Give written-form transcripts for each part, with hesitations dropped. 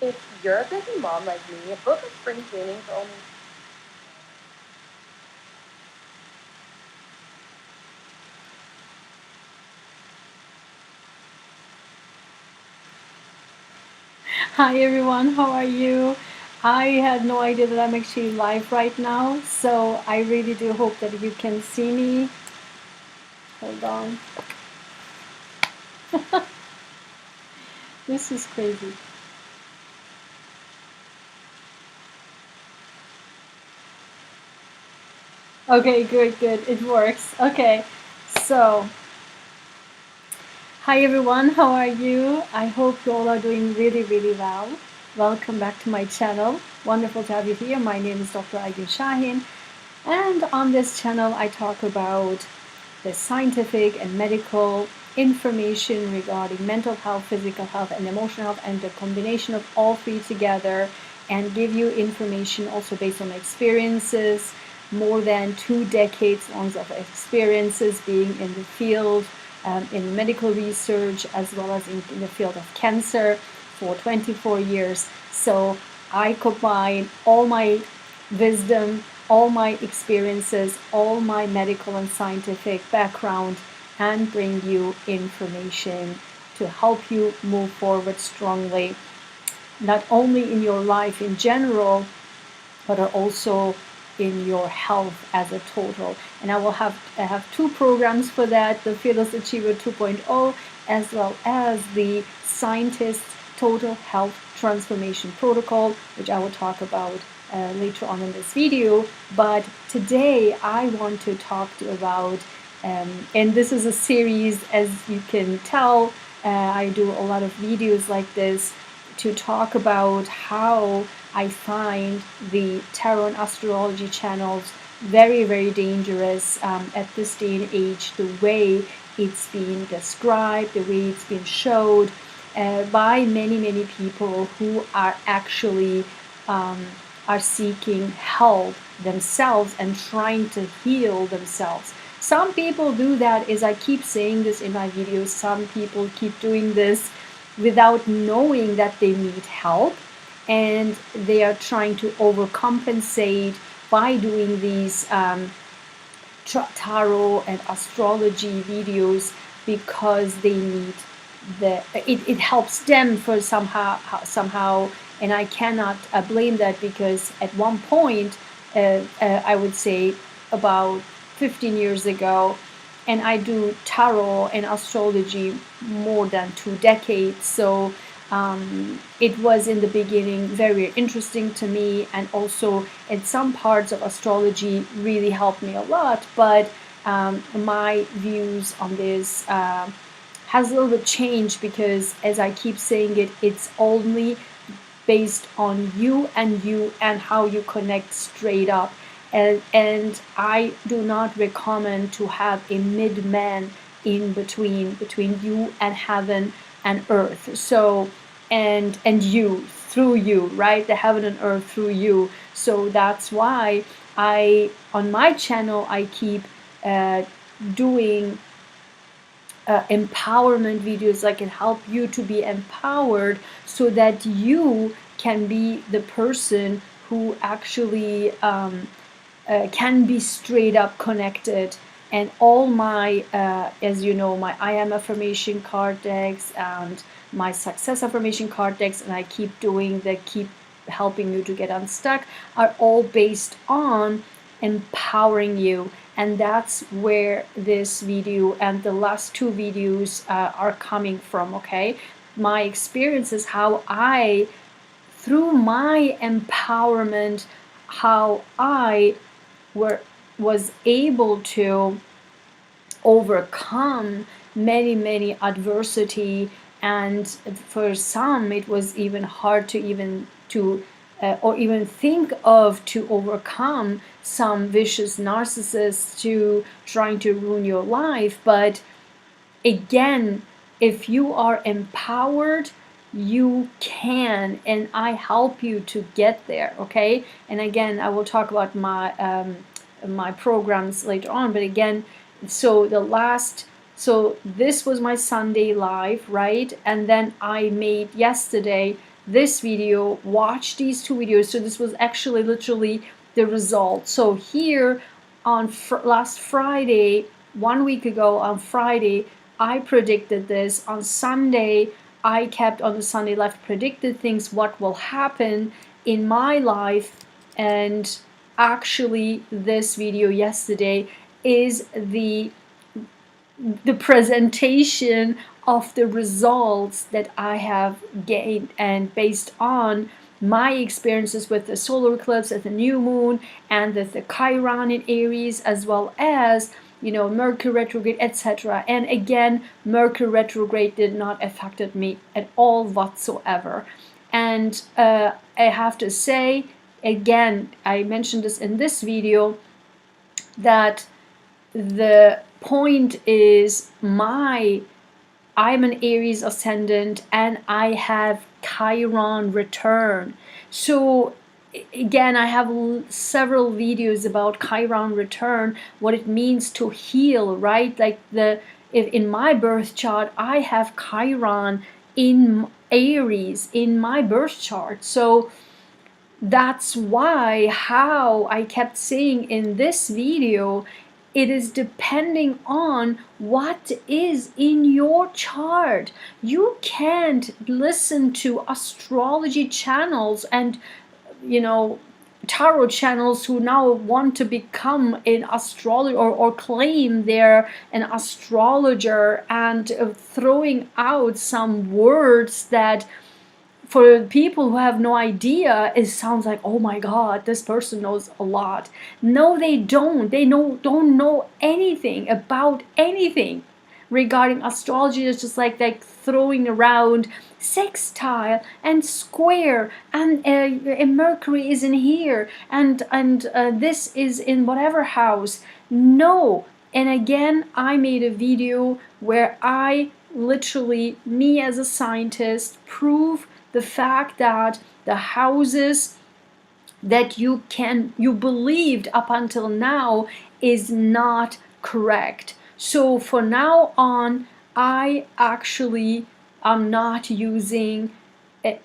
If you're a busy mom like me, book a spring cleaning for only. Hi everyone, how are you? I had no idea that I'm actually live right now, so I really do hope that you can see me. Hold on. This is crazy. Okay, good, good. It works. Okay, so hi everyone, how are you? I hope you all are doing really, really well. Welcome back to my channel. Wonderful to have you here. My name is Dr. Ayguen Sahin, and on this channel I talk about the scientific and medical information regarding mental health, physical health, and emotional health, and the combination of all three together, and give you information also based on experiences, more than 2 decades long of experiences being in the field, in medical research, as well as in the field of cancer for 24 years. So I combine all my wisdom, all my experiences, all my medical and scientific background, and bring you information to help you move forward strongly, not only in your life in general, but also in your health as a total. And I have two programs for that: the Fearless Achiever 2.0, as well as the Scientist Total Health Transformation Protocol, which I will talk about later on in this video. But today I want to talk to you about, and this is a series, as you can tell, I do a lot of videos like this to talk about how I find the tarot and astrology channels very, very dangerous at this day and age. The way it's being described, the way it's been showed by many, many people who are actually are seeking help themselves and trying to heal themselves. Some people do that, as I keep saying this in my videos. Some people keep doing this without knowing that they need help, and they are trying to overcompensate by doing these tarot and astrology videos because they need it helps them for somehow, and I cannot blame that, because at one point, I would say about 15 years ago, and I do tarot and astrology more than 2 decades. So it was in the beginning very interesting to me, and also in some parts of astrology really helped me a lot. But my views on this has a little bit changed, because, as I keep saying it, it's only based on you and how you connect straight up. And I do not recommend to have a midman in between you and heaven and earth. So and you, through you, right? The heaven and earth through you. So that's why I, on my channel, I keep doing empowerment videos that can help you to be empowered, so that you can be the person who actually can be straight up connected. And all my, as you know, my I am affirmation card decks and my success affirmation card decks, and I keep doing that, keep helping you to get unstuck, are all based on empowering you. And that's where this video and the last two videos are coming from. Okay, my experience is how I, through my empowerment, how I were was able to overcome many adversity. And for some it was even hard to even to or even think of, to overcome some vicious narcissists to trying to ruin your life. But again, if you are empowered, you can, and I help you to get there. Okay, and again, I will talk about my programs later on. But again, so this was my Sunday live, right? And then I made yesterday this video, watch these 2 videos. So this was actually literally the result. So here on last Friday, 1 week ago on Friday, I predicted this. On Sunday, I kept on the Sunday left, predicted things, what will happen in my life. And actually this video yesterday is the presentation of the results that I have gained, and based on my experiences with the solar eclipse at the new moon and with the Chiron in Aries, as well as Mercury retrograde, etc. And again, Mercury retrograde did not affect me at all whatsoever. And I have to say, again, I mentioned this in this video, that the point is I'm an Aries ascendant and I have Chiron return. So again, I have several videos about Chiron return, what it means to heal, right? Like if in my birth chart, I have Chiron in Aries in my birth chart. So that's why how I kept saying in this video, it is depending on what is in your chart. You can't listen to astrology channels and tarot channels who now want to become an astrologer or claim they're an astrologer and throwing out some words that for people who have no idea, it sounds like, oh my God, this person knows a lot. No, they don't. They don't know anything about anything regarding astrology. It's just like throwing around sextile and square, and Mercury is in here, and this is in whatever house. No. And again, I made a video where I literally, me as a scientist, prove the fact that the houses that you believed up until now is not correct. So for now on, I actually am not using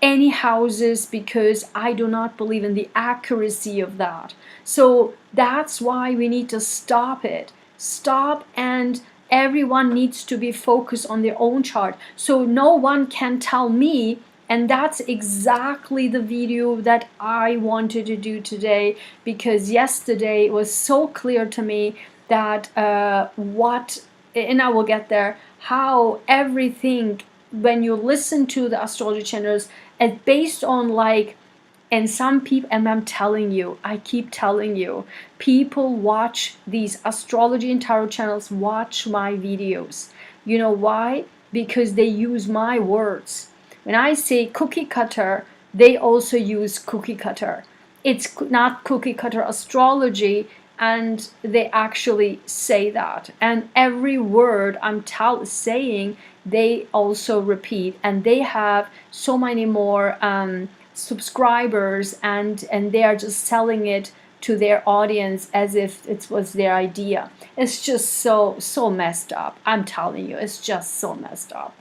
any houses because I do not believe in the accuracy of that. So that's why we need to stop it. Stop, and everyone needs to be focused on their own chart. So no one can tell me. And that's exactly the video that I wanted to do today, because yesterday it was so clear to me that and I will get there, how everything, when you listen to the astrology channels, it's based on and some people, and I'm telling you, I keep telling you, people watch these astrology and tarot channels, watch my videos. You know why? Because they use my words. When I say cookie cutter, they also use cookie cutter. It's not cookie cutter astrology, and they actually say that. And every word I'm saying, they also repeat. And they have so many more subscribers, and they are just selling it to their audience as if it was their idea. It's just so messed up. I'm telling you, it's just so messed up.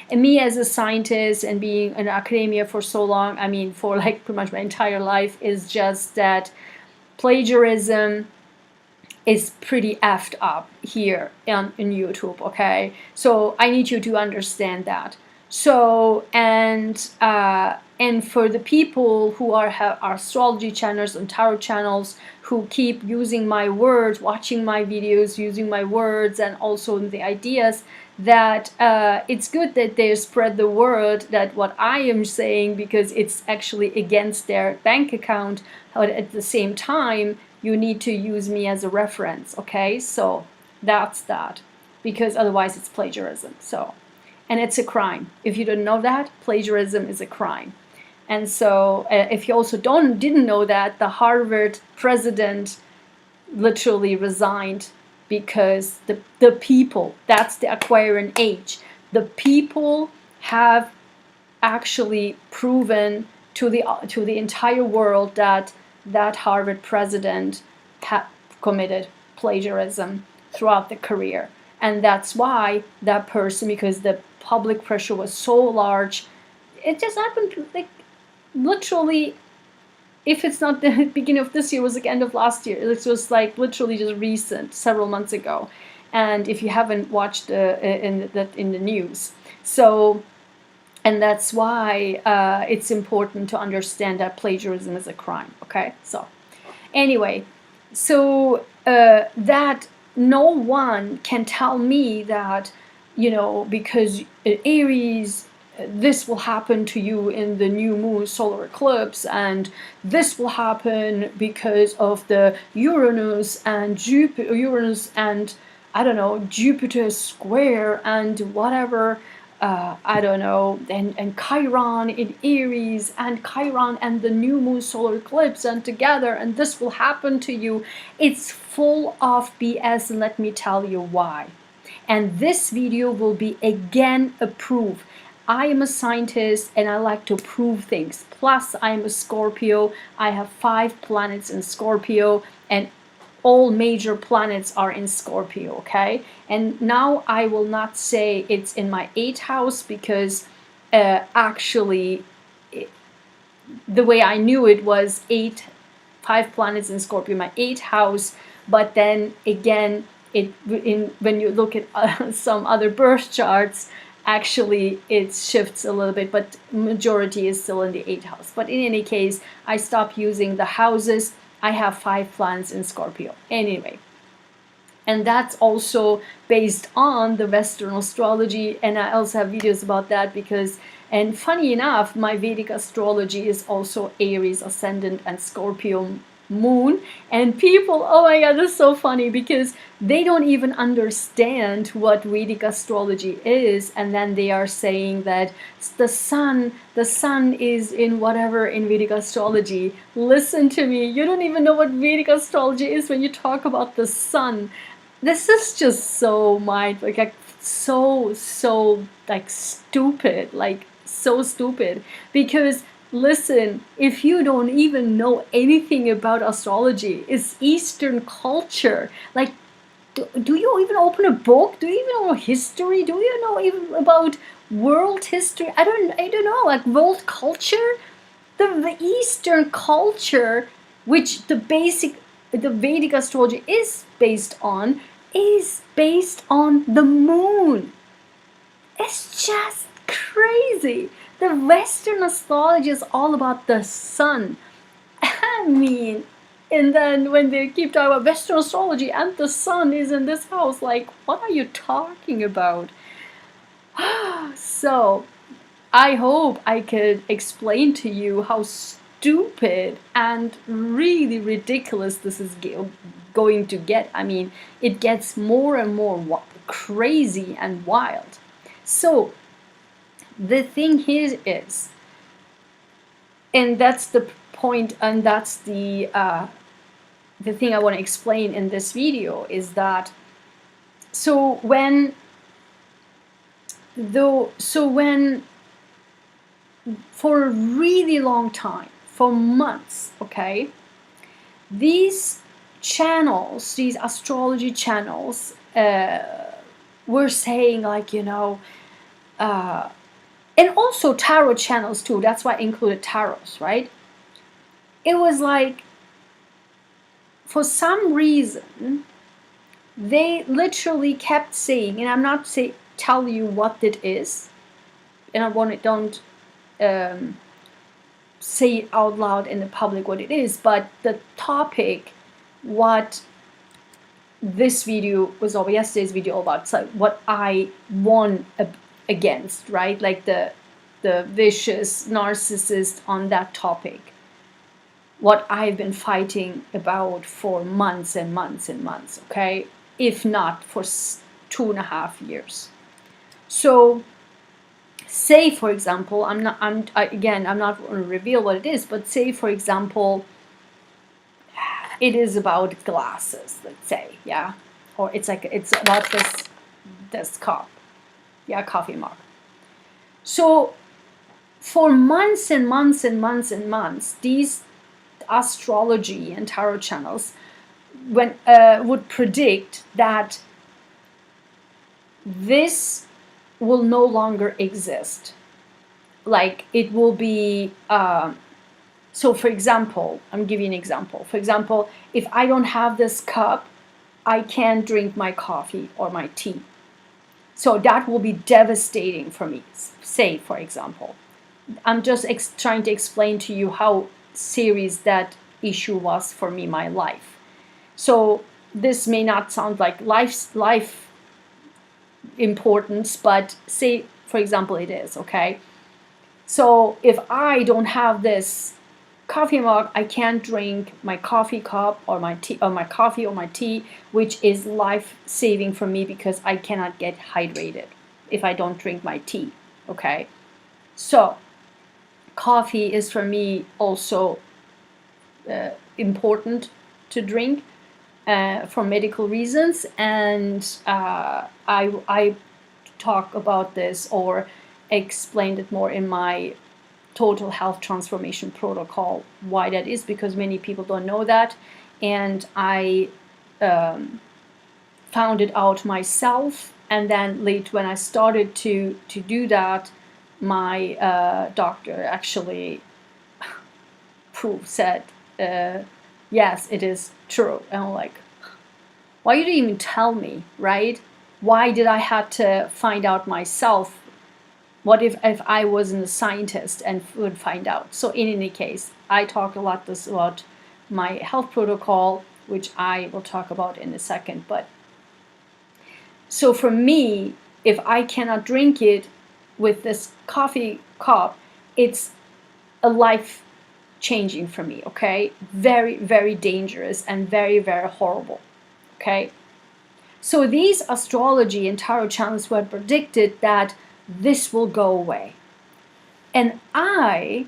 And me as a scientist and being in academia for so long, I mean for pretty much my entire life, is just that plagiarism is pretty effed up here in YouTube, okay? So I need you to understand that. So, and for the people who have astrology channels and tarot channels who keep using my words, watching my videos, using my words, and also the ideas, that it's good that they spread the word that what I am saying, because it's actually against their bank account, but at the same time, you need to use me as a reference, okay? So that's that, because otherwise it's plagiarism. So, and it's a crime. If you didn't know that, plagiarism is a crime. And so if you also didn't know that, the Harvard president literally resigned because the people, that's the Aquarian age, the people have actually proven to the entire world that Harvard president had committed plagiarism throughout the career. And that's why that person, because the public pressure was so large, it just happened like literally, if it's not the beginning of this year, it was like end of last year. It was like literally just recent, several months ago. And if you haven't watched in the news, so, and that's why it's important to understand that plagiarism is a crime. Okay, so anyway, so that no one can tell me that, you know, because Aries, this will happen to you in the new moon solar eclipse, and this will happen because of the Uranus and Jupiter, Uranus and I don't know, Jupiter square and whatever. I don't know, and Chiron in Aries, and Chiron and the new moon solar eclipse, and together, and this will happen to you. It's full of BS, and let me tell you why. And this video will be again a proof. I am a scientist and I like to prove things. Plus, I'm a Scorpio. I have 5 planets in Scorpio, and all major planets are in Scorpio, okay? And now I will not say it's in my 8th house, because actually the way I knew it was 5 planets in Scorpio, my 8th house. But then again, when you look at some other birth charts, actually it shifts a little bit, but majority is still in the 8th house. But in any case, I stopped using the houses. I have 5 planets in Scorpio anyway. And that's also based on the Western astrology, and I also have videos about that, because, and funny enough, my Vedic astrology is also Aries ascendant and Scorpio moon. And people, oh my god, this is so funny, because they don't even understand what Vedic astrology is, and then they are saying that the sun is in whatever in Vedic astrology. Listen to me, you don't even know what Vedic astrology is when you talk about the sun. This is just so like so like stupid, like so stupid. Because listen, if you don't even know anything about astrology, it's Eastern culture. Like, do you even open a book? Do you even know history? Do you know even about world history? I don't know, like world culture. The Eastern culture, which the Vedic astrology is based on the moon. It's just crazy. The Western astrology is all about the sun. I mean, and then when they keep talking about Western astrology and the sun is in this house, like, what are you talking about? So, I hope I could explain to you how stupid and really ridiculous this is going to get. I mean, it gets more and more crazy and wild. So, the thing here is, and that's the point, and that's the thing I want to explain in this video, is that when for a really long time, for months, okay, these channels, these astrology channels, were saying, like, you know, and also tarot channels too, that's why I included tarots, right? It was like, for some reason, they literally kept saying, and I'm not tell you what it is, and I don't say it out loud in the public what it is, but the topic, what this video was, or yesterday's video, all about, so what I won against, right? Like the vicious narcissist on that topic, what I've been fighting about for months and months and months, okay, if not for 2.5 years. So, say for example, I'm not going to reveal what it is, but say for example, it is about glasses, let's say, yeah, or it's about this cup, yeah, coffee mug. So for months and months and months and months, these astrology and tarot channels would predict that this will no longer exist. like it will be, so for example, I'm giving an example. For example, if I don't have this cup, I can't drink my coffee or my tea. So that will be devastating for me. Say, for example, I'm just trying to explain to you how serious that issue was for me, my life. So this may not sound like life importance, but say, for example, it is, okay? So if I don't have this coffee mug, I can't drink my coffee cup or my tea, or my coffee or my tea, which is life-saving for me because I cannot get hydrated if I don't drink my tea, okay? So coffee is for me also important to drink for medical reasons, and I talk about this or explained it more in my total health transformation protocol, why that is, because many people don't know that, and I found it out myself, and then late when I started to do that, my doctor actually said yes, it is true. And I'm like, why you didn't even tell me, right? Why did I have to find out myself? What if I wasn't a scientist and would find out? So in any case, I talk a lot about my health protocol, which I will talk about in a second. But so for me, if I cannot drink it with this coffee cup, it's a life changing for me, okay? Very, very dangerous and very, very horrible, okay? So these astrology and tarot channels were predicted that this will go away. And I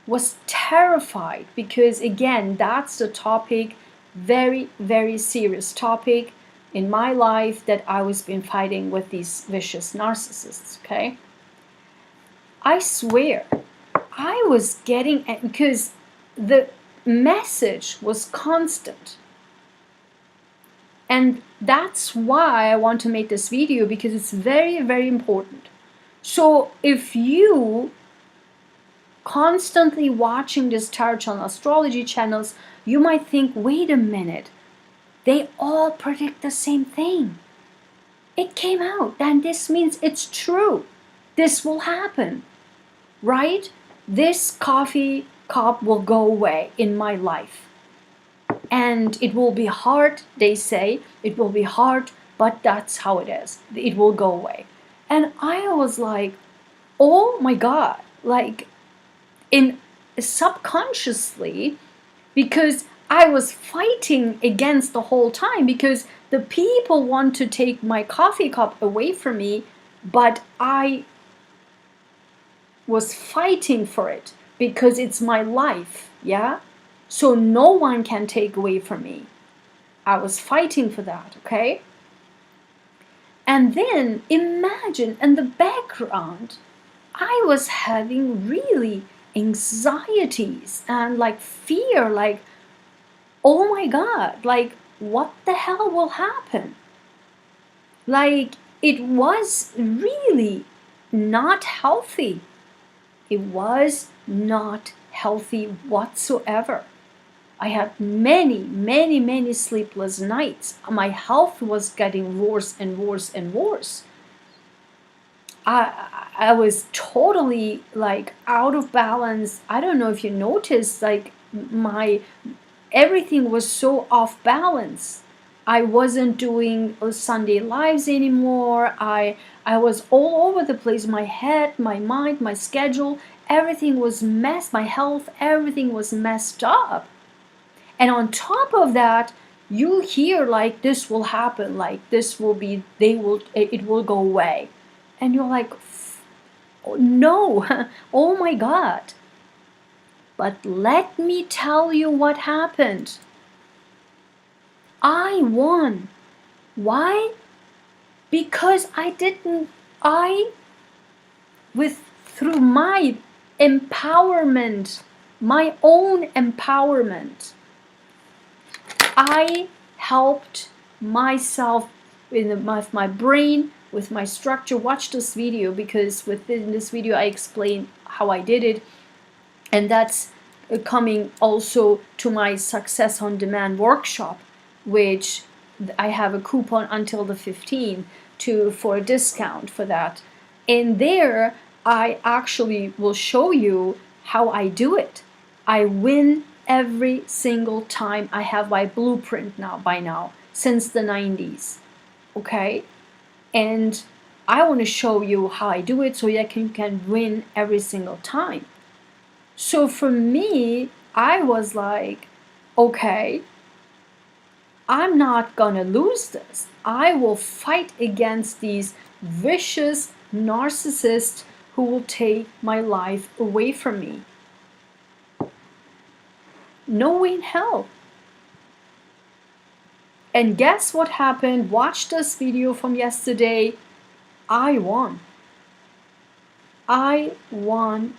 was terrified because, again, that's the topic, very, very serious topic in my life that I was been fighting with these vicious narcissists, okay? I swear, I was getting, because the message was constant. And that's why I want to make this video, because it's very, very important. So if you constantly watching this tarot channel, astrology channels, you might think, wait a minute, they all predict the same thing. It came out, and this means it's true. This will happen, right? This coffee cup will go away in my life. And it will be hard, they say, it will be hard, but that's how it is. It will go away. And I was like, oh my God, like in subconsciously, because I was fighting against the whole time, because the people want to take my coffee cup away from me, but I was fighting for it because it's my life, yeah? So no one can take away from me. I was fighting for that, okay? And then imagine in the background, I was having really anxieties and like fear, like, oh my God, like what the hell will happen? Like it was really not healthy. It was not healthy whatsoever. I had many, many, many sleepless nights. My health was getting worse and worse and worse. I was totally like out of balance. I don't know if you noticed, like everything was so off balance. I wasn't doing Sunday lives anymore. I was all over the place. My head, my mind, my schedule, everything was messed. My health, everything was messed up. And on top of that, you hear like this will happen, like this will be, it will go away. And you're like, oh, no, oh my God. But let me tell you what happened. I won. Why? Because through my empowerment, my own empowerment, I helped myself with my brain, with my structure, watch this video, because within this video I explain how I did it. And that's coming also to my Success on Demand workshop, which I have a coupon until the 15th for a discount for that. And there I actually will show you how I do it. I win every single time. I have my blueprint by now since the 90s. Okay? And I want to show you how I do it so you can win every single time. So for me, I was like, okay, I'm not gonna lose this. I will fight against these vicious narcissists who will take my life away from me. No way in hell. And guess what happened? Watch this video from yesterday. I won. I won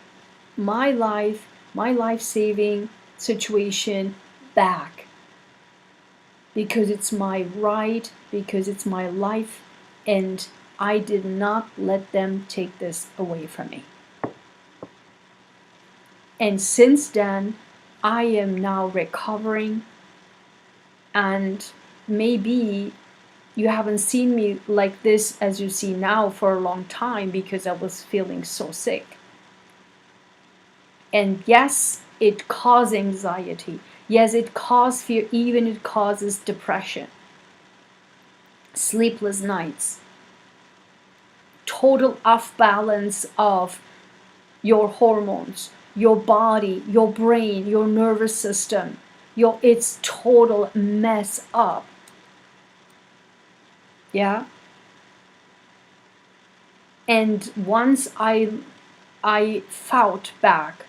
my life-saving situation back. Because it's my right, because it's my life, and I did not let them take this away from me. And since then, I am now recovering, and maybe you haven't seen me like this as you see now for a long time, because I was feeling so sick. And yes, it caused anxiety. Yes, it caused fear. Even it causes depression, sleepless nights, total off balance of your hormones, your body, your brain, your nervous system. It's total mess up. Yeah. And once I fought back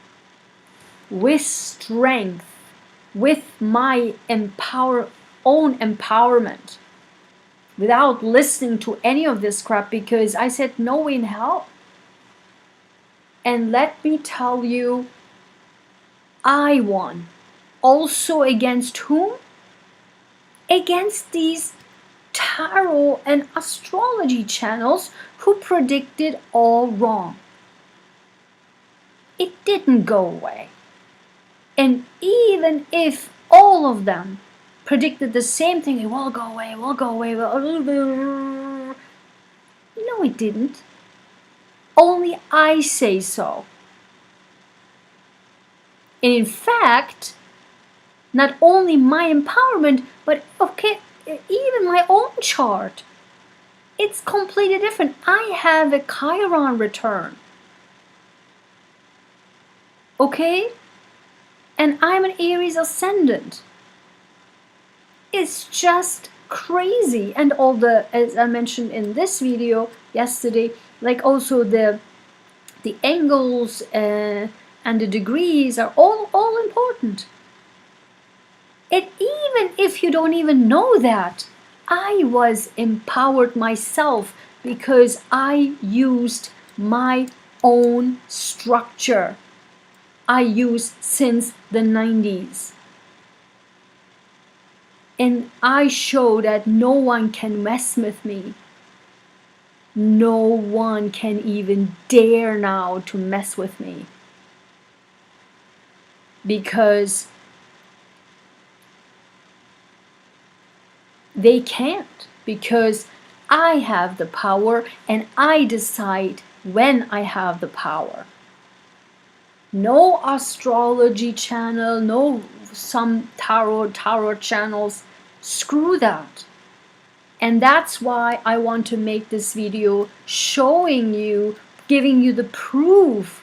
with strength, with my own empowerment, without listening to any of this crap, because I said no way in hell. And let me tell you, I won. Also against whom? Against these tarot and astrology channels who predicted all wrong. It didn't go away. And even if all of them predicted the same thing, it will go away, will go away, no, it didn't. Only I say so. And in fact, not only my empowerment, but okay, even my own chart, it's completely different. I have a Chiron return. Okay? And I'm an Aries ascendant. It's just crazy. And all as I mentioned in this video yesterday, like also the angles and the degrees are all important. And even if you don't even know that, I was empowered myself because I used my own structure. I used since the 90s. And I show that no one can mess with me. No one can even dare now to mess with me. Because they can't. Because I have the power and I decide when I have the power. No astrology channel, no some tarot channels. Screw that. And that's why I want to make this video showing you, giving you the proof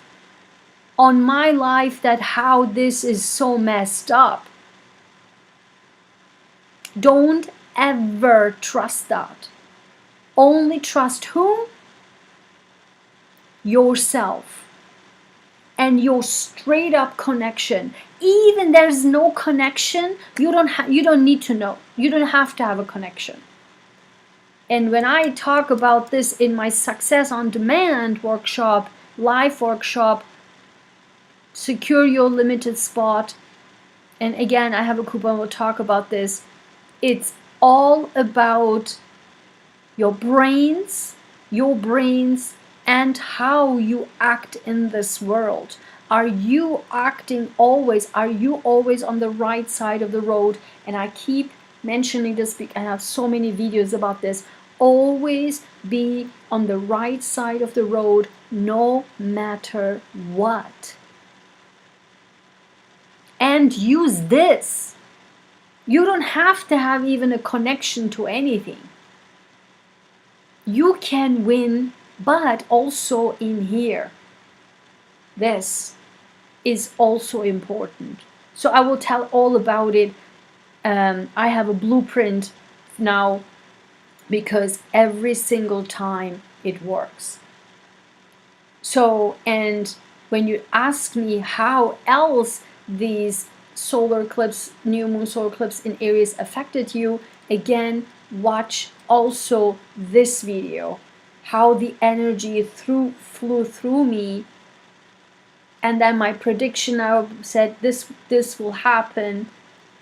on my life that how this is so messed up. Don't ever trust that. Only trust whom? Yourself. And your straight up connection. Even there's no connection, you don't need to know. You don't have to have a connection. And when I talk about this in my Success on Demand workshop, live workshop, secure your limited spot, and again I have a coupon, we'll talk about this. It's all about your brains, your brains, and how you act in this world. Are you acting always? Are you always on the right side of the road? And I keep mentioning this because I have so many videos about this. Always be on the right side of the road, no matter what. And use this. You don't have to have even a connection to anything. You can win, but also in here. This is also important. So I will tell all about it. I have a blueprint now because every single time it works. So, and when you ask me how else these solar eclipse, new moon solar eclipse in Aries affected you, again, watch also this video, how the energy flew through me. And then my prediction, I said this will happen,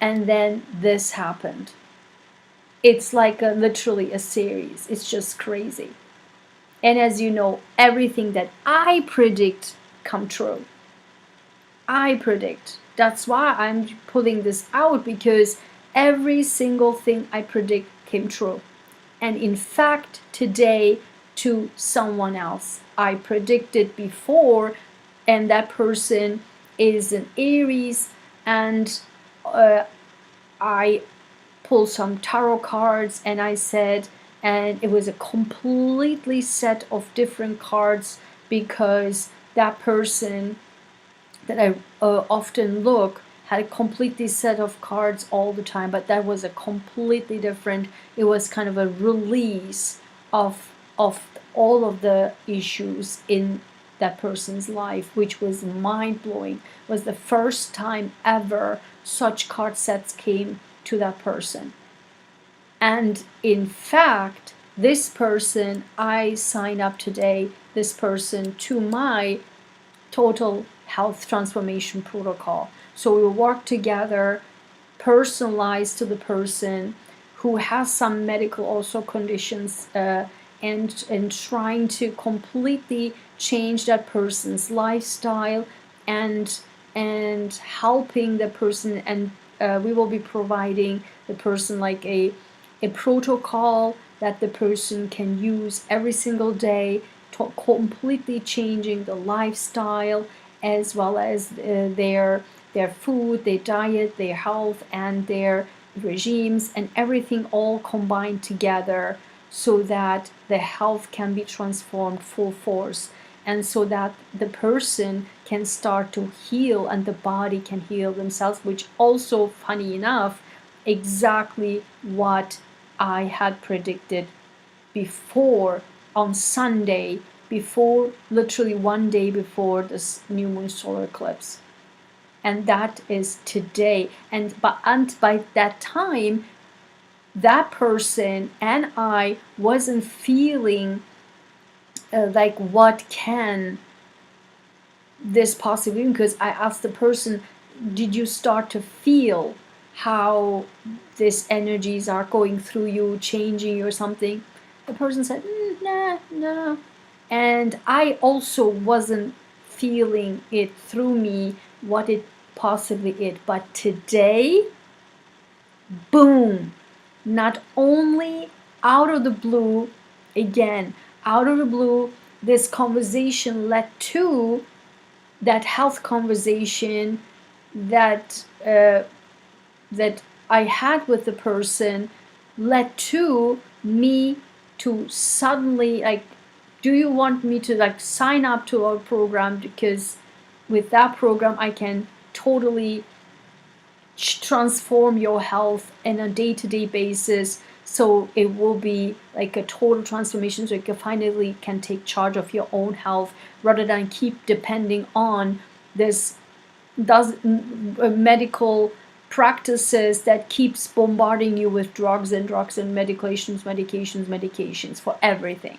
and then this happened. It's like literally a series. It's just crazy. And as you know, everything that I predict come true. I predict. That's why I'm pulling this out, because every single thing I predict came true. And in fact, today to someone else, I predicted before, and that person is an Aries, and I pulled some tarot cards, and I said, and it was a completely set of different cards, because that person that I often look had a completely set of cards all the time, but that was a completely different. It was kind of a release of all of the issues in that person's life, which was mind-blowing. It was the first time ever such card sets came to that person. And in fact, this person, I sign up today, this person, to my total health transformation protocol. So we work together, personalized to the person who has some medical also conditions, and trying to completely change that person's lifestyle, and helping the person, and we will be providing the person like a protocol that the person can use every single day, to completely changing the lifestyle, as well as their food, their diet, their health, and their regimes, and everything all combined together, so that the health can be transformed full force, and so that the person can start to heal and the body can heal themselves, which also, funny enough, exactly what I had predicted before on Sunday, before, literally one day before this new moon solar eclipse. And that is today. And by that time, that person and I wasn't feeling like what can this possibly be, because I asked the person, did you start to feel how these energies are going through you, changing you or something? The person said, nah, no. And I also wasn't feeling it through me, what it possibly is. But today, boom, not only out of the blue, again, out of the blue, this conversation led to that health conversation that that I had with the person, led to me to suddenly like, do you want me to like sign up to our program? Because with that program I can totally transform your health on a day-to-day basis, so it will be like a total transformation, so you can finally take charge of your own health, rather than keep depending on this medical practices that keeps bombarding you with drugs and medications for everything.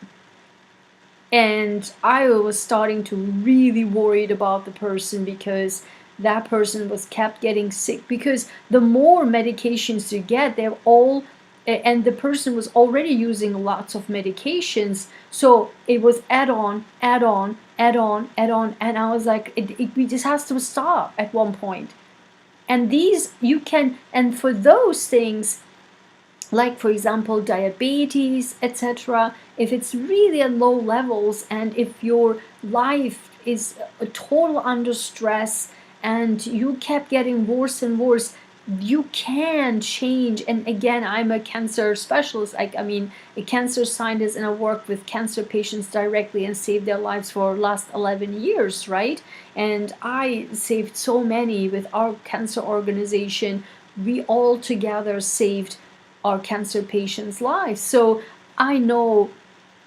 And I was starting to really worried about the person, because that person was kept getting sick, because the more medications you get, they're all and the person was already using lots of medications, so it was add on, add on, add on, add on, and I was like, we just has to stop at one point. And these you can, and for those things, like for example diabetes, etc., if it's really at low levels and if your life is a total under stress and you kept getting worse and worse, you can change. And again, I'm a cancer specialist, I mean a cancer scientist, and I work with cancer patients directly and saved their lives for last 11 years, right? And I saved so many with our cancer organization. We all together saved our cancer patients' lives. So I know,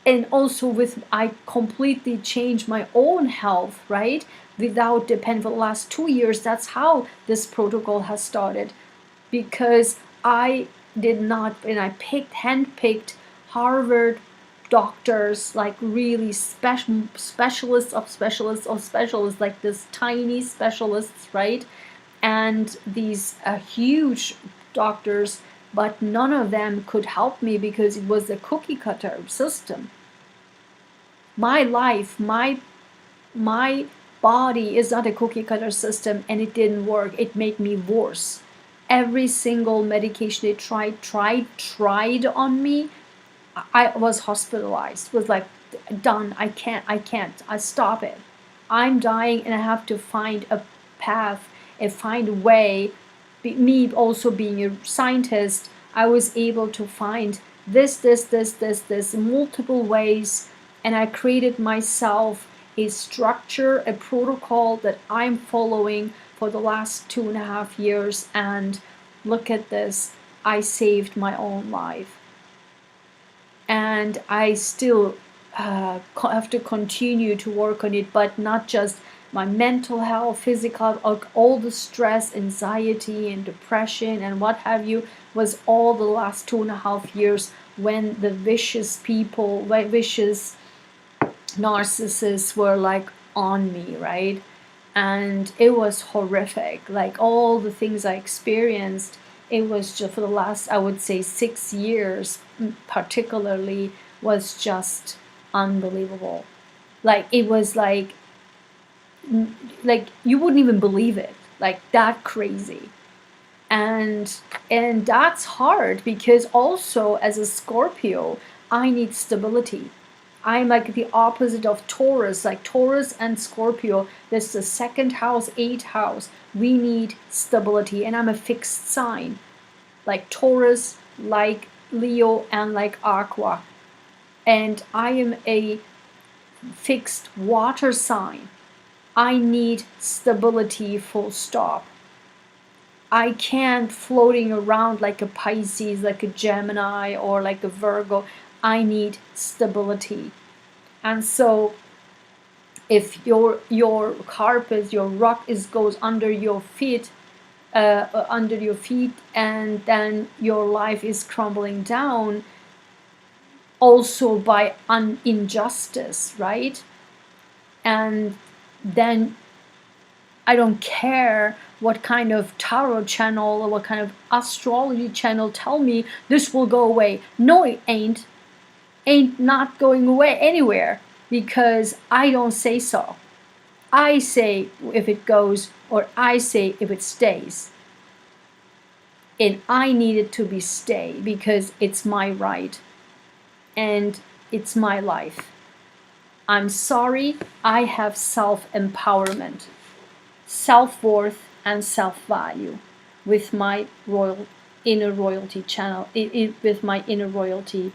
and also with I completely changed my own health, right? Without depending for the last 2 years. That's how this protocol has started, because I did not, and I handpicked Harvard doctors, like really specialists of specialists of specialists, like this tiny specialists, right? And these huge doctors, but none of them could help me because it was a cookie cutter system. My life, my body is not a cookie cutter system, and it didn't work. It made me worse. Every single medication they tried on me, I was hospitalized. Was like, done. I can't. I stop it. I'm dying, and I have to find a path and find a way. Me also being a scientist, I was able to find this multiple ways, and I created myself a structure, a protocol that I'm following for the last 2.5 years. And look at this, I saved my own life. And I still have to continue to work on it, but not just my mental health, physical, all the stress, anxiety, and depression, and what have you, was all the last 2.5 years when the vicious people, vicious narcissists were like on me, right? And it was horrific. Like all the things I experienced, it was just for the last, I would say, 6 years particularly, was just unbelievable. Like it was like you wouldn't even believe it, like that crazy. And that's hard, because also as a Scorpio, I need stability. I'm like the opposite of Taurus. Like Taurus and Scorpio, this is the second house, 8th house. We need stability, and I'm a fixed sign, like Taurus, like Leo, and like Aqua. And I am a fixed water sign. I need stability, full stop. I can't floating around like a Pisces, like a Gemini, or like a Virgo. I need stability. And so if your carpet, your rock goes under your feet, and then your life is crumbling down, also by injustice, right? And then I don't care what kind of tarot channel or what kind of astrology channel tell me this will go away. No, it ain't not going away anywhere, because I don't say so. I say if it goes, or I say if it stays. And I need it to be stay, because it's my right and it's my life. I'm sorry, I have self-empowerment, self-worth, and self-value with my inner royalty channel, with my inner royalty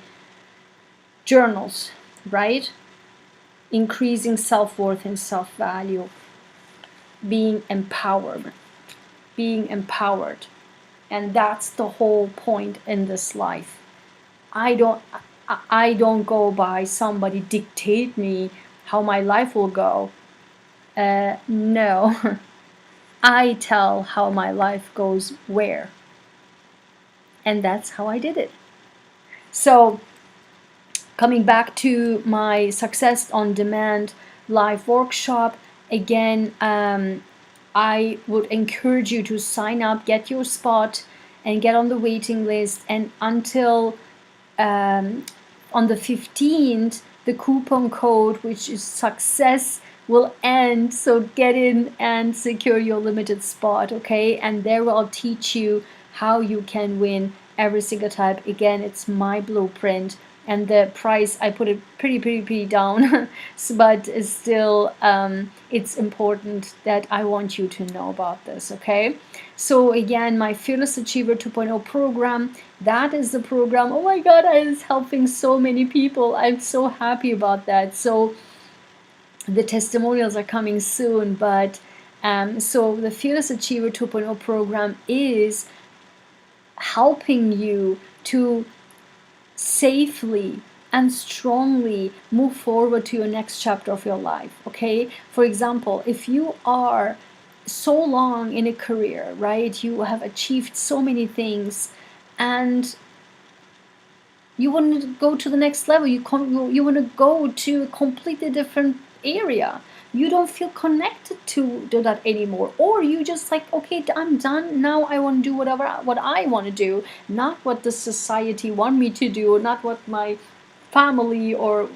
journals, right? Increasing self-worth and self-value, being empowered. And that's the whole point in this life. I don't go by somebody dictate me how my life will go. No. I tell how my life goes where. And that's how I did it. So coming back to my Success on Demand live workshop, again, I would encourage you to sign up, get your spot, and get on the waiting list. And until on the 15th, the coupon code, which is success, will end. So get in and secure your limited spot, okay? And there I'll teach you how you can win every single time. Again, it's my blueprint, and the price I put it pretty down, but it's still it's important that I want you to know about this, okay? So again, my Fearless Achiever 2.0 program, that is the program. Oh my God, it's helping so many people. I'm so happy about that. So the testimonials are coming soon, but so the Fearless Achiever 2.0 program is helping you to safely and strongly move forward to your next chapter of your life, okay? For example, if you are so long in a career, right, you have achieved so many things, and you want to go to the next level, you want to go to a completely different area, you don't feel connected to that anymore, or you just like, okay, I'm done now, I want to do what I want to do, not what the society want me to do, not what my family or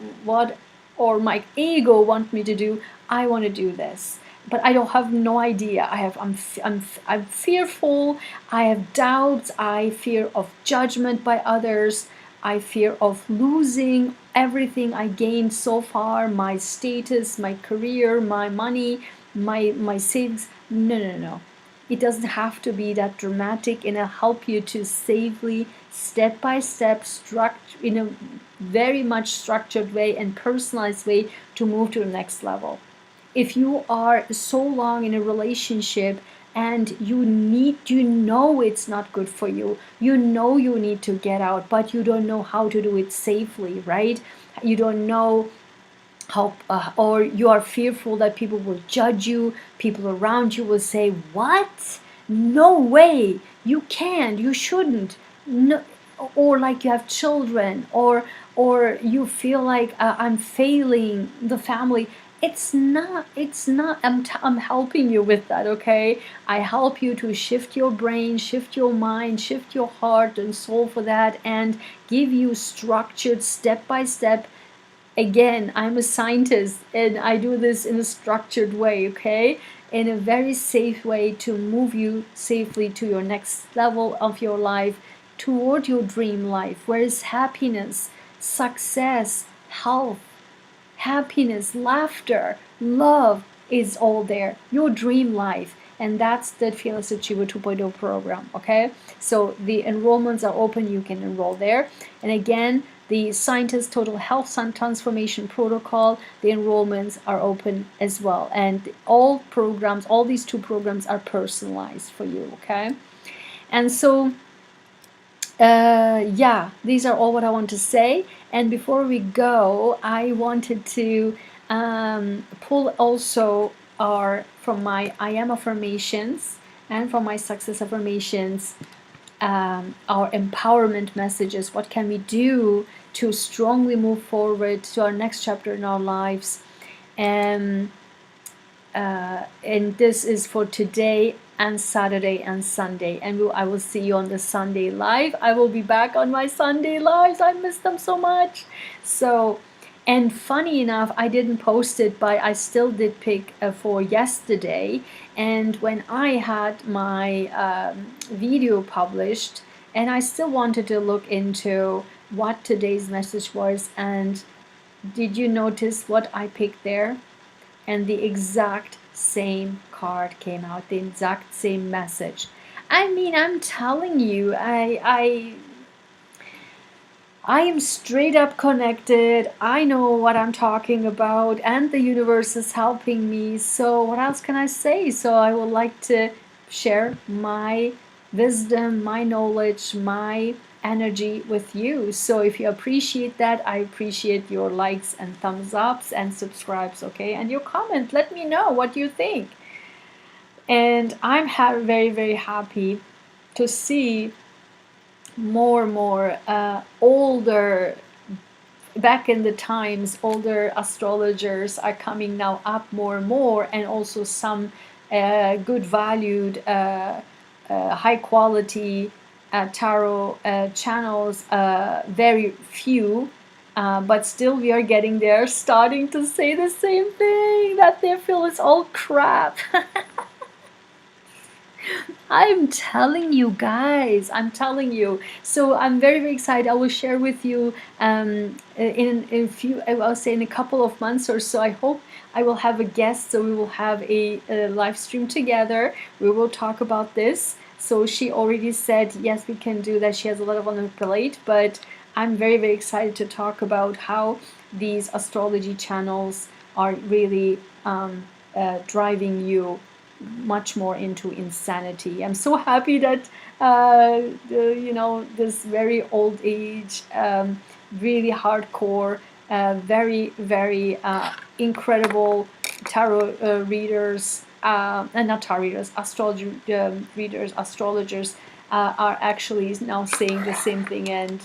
my ego want me to do. I want to do this, but I don't have no idea. I'm fearful, I have doubts, I fear of judgment by others, I fear of losing everything I gained so far, my status, my career, my money, my savings. No. It doesn't have to be that dramatic, and I'll help you to safely, step by step, in a very much structured way and personalized way to move to the next level. If you are so long in a relationship and you know it's not good for you, you know you need to get out, but you don't know how to do it safely, right? You don't know how, or you are fearful that people will judge you, people around you will say, what? No way, you can't, you shouldn't. No. Or like you have children, or you feel like I'm failing the family. It's not. I'm helping you with that, okay? I help you to shift your brain, shift your mind, shift your heart and soul for that, and give you structured step by step. Again, I'm a scientist and I do this in a structured way, okay? In a very safe way to move you safely to your next level of your life, toward your dream life, where is happiness, success, health, happiness, laughter, love is all there, your dream life. And that's the Fearless Achiever 2.0 program, okay? So the enrollments are open, you can enroll there. And again, the Scientist Total Health Transformation Protocol, the enrollments are open as well. And all programs, all these two programs are personalized for you, okay? And so yeah, these are all what I want to say. And before we go, I wanted to pull also from my I am affirmations and from my success affirmations, our empowerment messages. What can we do to strongly move forward to our next chapter in our lives? And this is for today and Saturday and Sunday, and I will see you on the Sunday live. I will be back on my Sunday lives. I miss them so much. So, and funny enough, I didn't post it, but I still did pick for yesterday. And when I had my video published, and I still wanted to look into what today's message was, and did you notice what I picked there? And the exact same card came out, the exact same message. I mean, I'm telling you, I am straight up connected. I know what I'm talking about, and the universe is helping me. So what else can I say? So I would like to share my wisdom, my knowledge, my energy with you. So if you appreciate that, I appreciate your likes and thumbs ups and subscribes, okay? And your comment, let me know what you think. And I'm very, very happy to see more older, back in the times, older astrologers are coming now up more and more, and also some good valued, high quality tarot channels, very few, but still we are getting there, starting to say the same thing, that they feel it's all crap. I'm telling you guys, I'm telling you. So I'm very, very excited. I will share with you in a few, I'll say in a couple of months or so. I hope I will have a guest, so we will have a live stream together. We will talk about this. So she already said, yes, we can do that. She has a lot on her plate, but I'm very, very excited to talk about how these astrology channels are really driving you much more into insanity. I'm so happy that this very old age, really hardcore, very, very incredible tarot readers, and not tarot readers, astrology readers, astrologers are actually now saying the same thing and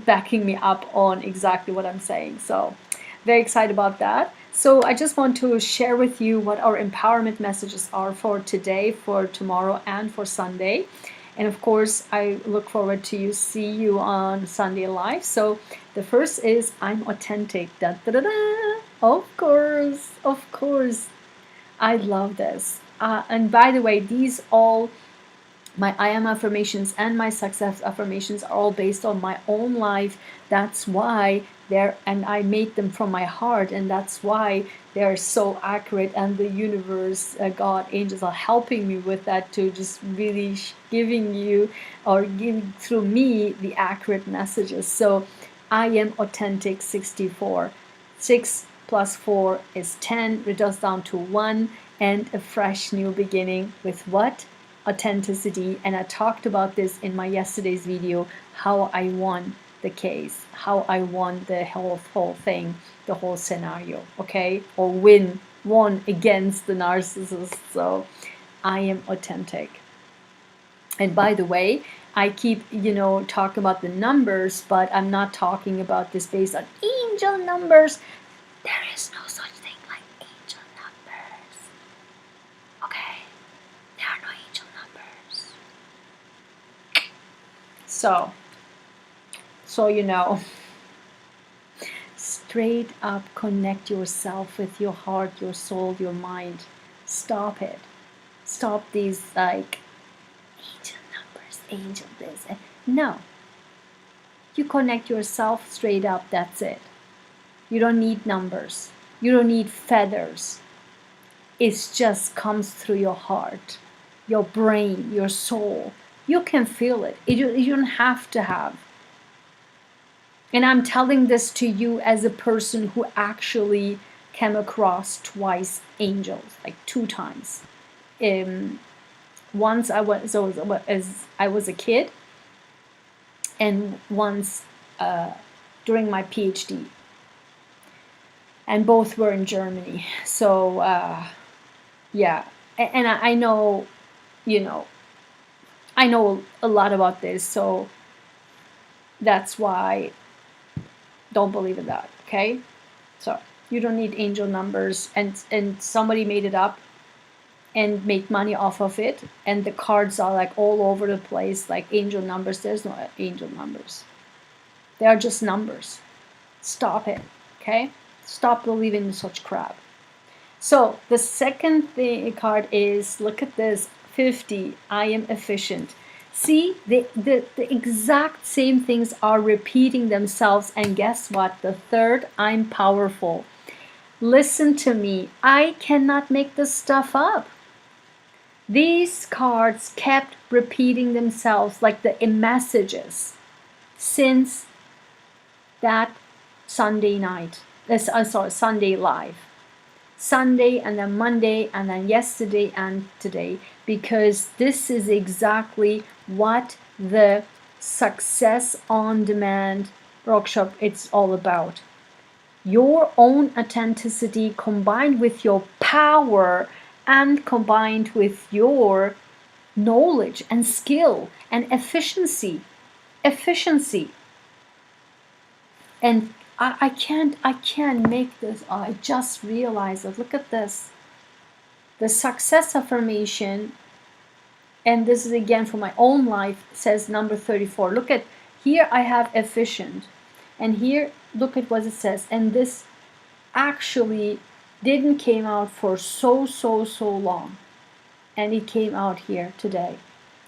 backing me up on exactly what I'm saying. So very excited about that. So I just want to share with you what our empowerment messages are for today, for tomorrow, and for Sunday. And of course, I look forward to see you on Sunday live. So the first is I'm authentic. Da, da, da, da. Of course. I love this. And by the way, these all my I am affirmations and my success affirmations are all based on my own life. That's why and I made them from my heart, and that's why they're so accurate, and the universe, God, angels are helping me with that, to just really giving you, or giving through me, the accurate messages. So I am authentic 64. 6 plus 4 is 10, reduced down to 1, and a fresh new beginning with what? Authenticity. And I talked about this in my yesterday's video, how I won the case, how I won the whole thing, the whole scenario, okay? Or won against the narcissist. So I am authentic. And by the way, I keep, talking about the numbers, but I'm not talking about this based on angel numbers. There is no such thing like angel numbers. Okay? There are no angel numbers. So straight up connect yourself with your heart, your soul, your mind. Stop it. Stop these like angel numbers, angel this. No. You connect yourself straight up, that's it. You don't need numbers. You don't need feathers. It just comes through your heart, your brain, your soul. You can feel it. You don't have to have. And I'm telling this to you as a person who actually came across twice angels, like 2 times. Once as I was a kid, and once during my PhD. And both were in Germany. So yeah, and I know, I know a lot about this, so that's why don't believe in that, okay? So you don't need angel numbers, and somebody made it up and make money off of it, and the cards are like all over the place, like angel numbers. There's no angel numbers. They are just numbers. Stop it, okay? Stop believing in such crap. So the second card is, look at this, 50, I am efficient. See, the exact same things are repeating themselves. And guess what? The third, I'm powerful. Listen to me. I cannot make this stuff up. These cards kept repeating themselves like the messages since that Sunday night. Sunday live. Sunday, and then Monday, and then yesterday and today, because this is exactly what the Success on Demand workshop it's all about. Your own authenticity combined with your power and combined with your knowledge and skill and efficiency. And I can't make this. I just realized that. Look at this. The success affirmation and this is again for my own life, says number 34. Look at here, I have efficient, and here look at what it says. And this actually didn't came out for so long, and it came out here today.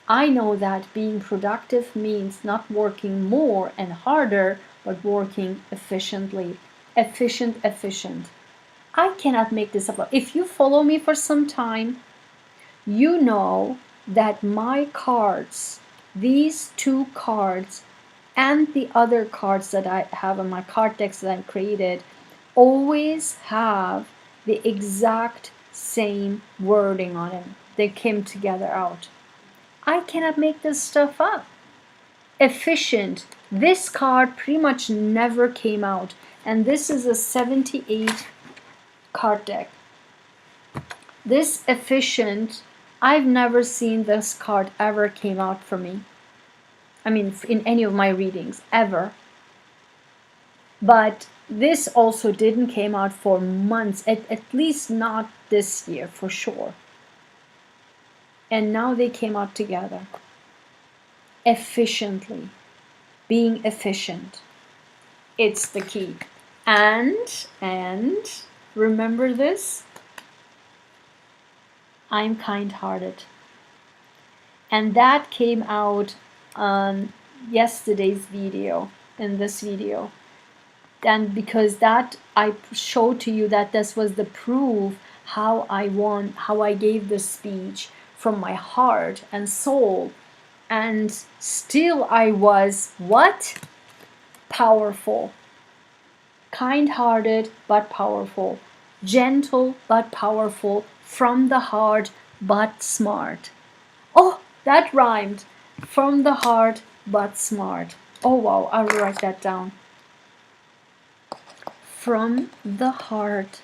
I know that being productive means not working more and harder, but working efficiently. Efficient. I cannot make this up. If you follow me for some time, you know that my cards, these two cards, and the other cards that I have on my card decks that I created, always have the exact same wording on it. They came together out. I cannot make this stuff up. Efficient. This card pretty much never came out. And this is a 78 card deck. This efficient, I've never seen this card ever came out for me. I mean, in any of my readings, ever. But this also didn't came out for months, at least not this year, for sure. And now they came out together. Efficiently. Being efficient. It's the key. And remember this? I'm kind-hearted. And that came out on yesterday's video, in this video. And because that I showed to you that this was the proof how I gave the speech from my heart and soul, and still I was what? Powerful. Kind-hearted but powerful. Gentle but powerful. From the heart but smart. Oh, that rhymed. From the heart but smart. Oh wow, I'll write that down. From the heart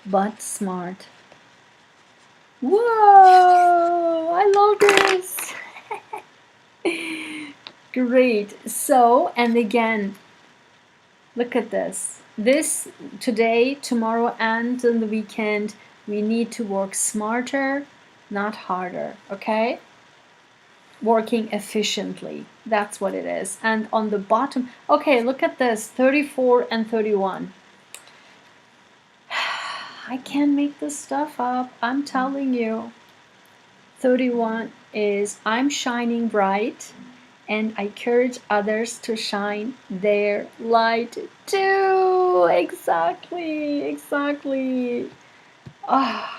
but smart. Whoa, I love this. Great. So, and again, look at this. This today, tomorrow, and on the weekend, we need to work smarter, not harder, okay? Working efficiently. That's what it is. And on the bottom, okay, look at this, 34 and 31. I can't make this stuff up, I'm telling you. 31 is I'm shining bright, and I encourage others to shine their light too. Exactly.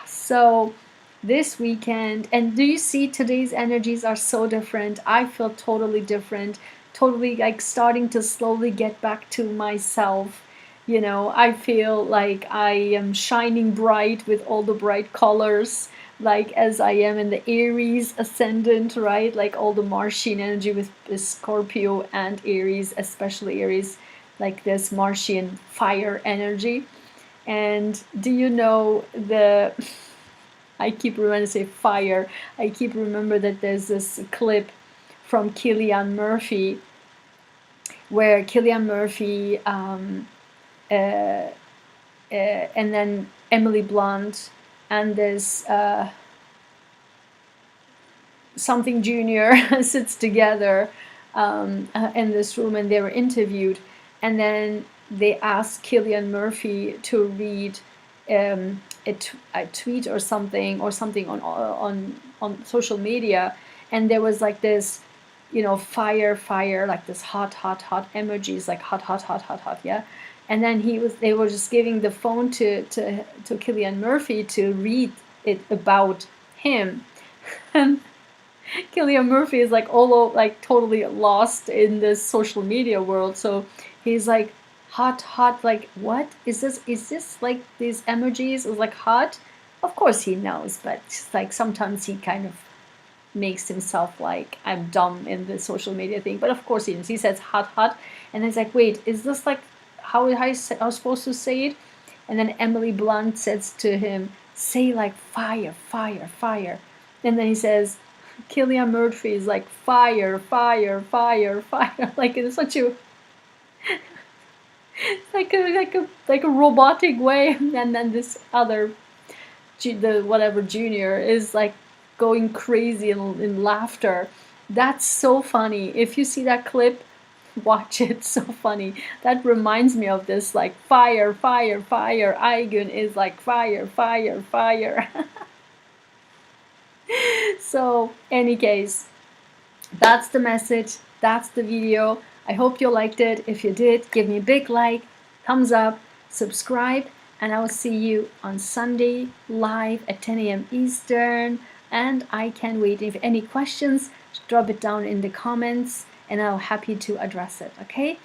So this weekend, and do you see today's energies are so different? I feel totally different, totally like starting to slowly get back to myself. You know, I feel like I am shining bright with all the bright colors, like as I am in the Aries ascendant, right? Like all the Martian energy with Scorpio and Aries, especially Aries, like this Martian fire energy. And do you know I keep remembering to say fire. I keep remember that there's this clip from Cillian Murphy, where Cillian Murphy and then Emily Blunt and this something junior sits together in this room, and they were interviewed, and then they asked Cillian Murphy to read a tweet or something on social media, and there was like this, you know, fire, like this hot emojis, like hot, yeah. And then they were just giving the phone to Cillian Murphy to read it about him. And Cillian Murphy is like like totally lost in this social media world. So he's like, hot, like, what is this? Is this like these emojis? It was like hot. Of course he knows, but it's like sometimes he kind of makes himself like, I'm dumb in the social media thing. But of course he knows. He says hot, and it's like, wait, is this like how I was supposed to say it? And then Emily Blunt says to him, say like fire. And then he says, Cillian Murphy is like fire. Like in such a like a robotic way. And then this other, the whatever junior is like going crazy in laughter. That's so funny. If you see that clip, watch it. So funny. That reminds me of this, like, fire, fire, fire. Ayguen is like fire, fire, fire. So, any case, that's the message. That's the video. I hope you liked it. If you did, give me a big like, thumbs up, subscribe, and I will see you on Sunday live at 10 a.m. Eastern. And I can't wait. If any questions, drop it down in the comments, and I'll be happy to address it. Okay?